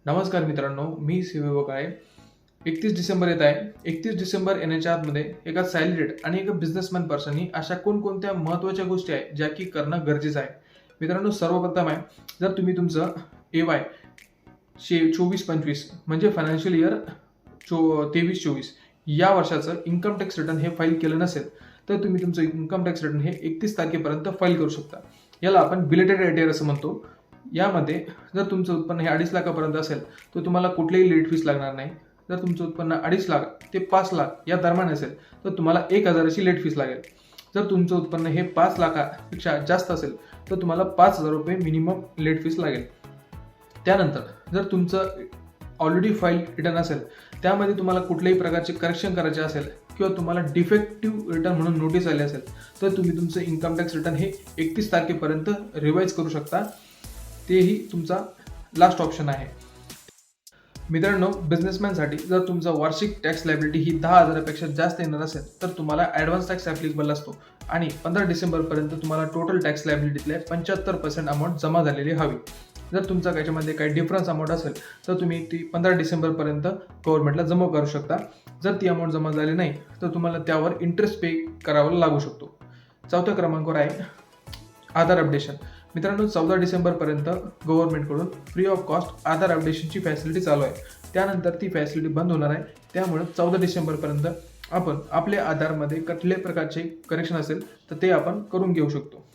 नमस्कार मित्रांनो, मी शिवयोग आहे. 31 डिसेंबर येत आहे. 31 डिसेंबर येण्याच्या आतमध्ये एका सॅलरीड आणि एका बिझनेसमॅन पर्सननी अशा कोणकोणत्या महत्त्वाच्या गोष्टी आहेत ज्या की करणं गरजेचं आहे. मित्रांनो, सर्वप्रथम आहे, जर तुम्ही तुमचं AY 24-25 म्हणजे फायनान्शियल इयर 23-24 या वर्षाचं इन्कम टॅक्स रिटर्न हे फाईल केलं नसेल, तर तुम्ही तुमचं इन्कम टॅक्स रिटर्न हे 31 तारखेपर्यंत फाईल करू शकता. याला आपण बिलेटेड रिटर्न असं म्हणतो. यामध्ये जर तुमचं उत्पन्न हे 2.5 लाखापर्यंत असेल तर तुम्हाला कुठलीही लेट फीस लागणार नाही. जर तुमचं उत्पन्न 2.5 लाख ते 5 लाख या दरम्यान असेल तर तुम्हाला 1,000ची लेट फीस लागेल. जर तुमचं उत्पन्न हे 5 लाखापेक्षा जास्त असेल तर तुम्हाला 5,000 रुपये मिनिमम लेट फीस लागेल. त्यानंतर जर तुमचं ऑलरेडी फाईल रिटर्न असेल, त्यामध्ये तुम्हाला कुठल्याही प्रकारचे करेक्शन करायचे असेल किंवा तुम्हाला डिफेक्टिव्ह रिटर्न म्हणून नोटीस आली असेल तर तुम्ही तुमचं इन्कम टॅक्स रिटर्न हे 31 तारखेपर्यंत रिवाईज करू शकता. तेही तुमचा लास्ट ऑप्शन आहे. मित्रांनो, बिझनेसमॅनसाठी जर तुमचा वार्षिक टॅक्स लायबिलिटी ही 10,000पेक्षा जास्त येणार असेल तर तुम्हाला ॲडव्हान्स टॅक्स ॲप्लिकेबल असतो आणि 15 डिसेंबरपर्यंत तुम्हाला टोटल टॅक्स लायबिलिटीतले 75% अमाऊंट जमा झालेली हवी. जर तुमचा त्याच्यामध्ये काही डिफरन्स अमाऊंट असेल तर तुम्ही ती 15 डिसेंबरपर्यंत गव्हर्नमेंटला जमा करू शकता. जर ती अमाऊंट जमा झाली नाही तर तुम्हाला त्यावर इंटरेस्ट पे करावा लागू शकतो. चौथ्या क्रमांकावर आहे आधार अपडेशन. मित्रांनो, 14 डिसेंबरपर्यंत गव्हर्नमेंटकडून फ्री ऑफ कॉस्ट आधार अपडेशनची फॅसिलिटी चालू आहे. त्यानंतर ती फॅसिलिटी बंद होणार आहे. त्यामुळे 14 डिसेंबरपर्यंत आपण आपल्या आधारमध्ये कुठल्याही प्रकारचे करेक्शन असेल तर ते आपण करून घेऊ शकतो.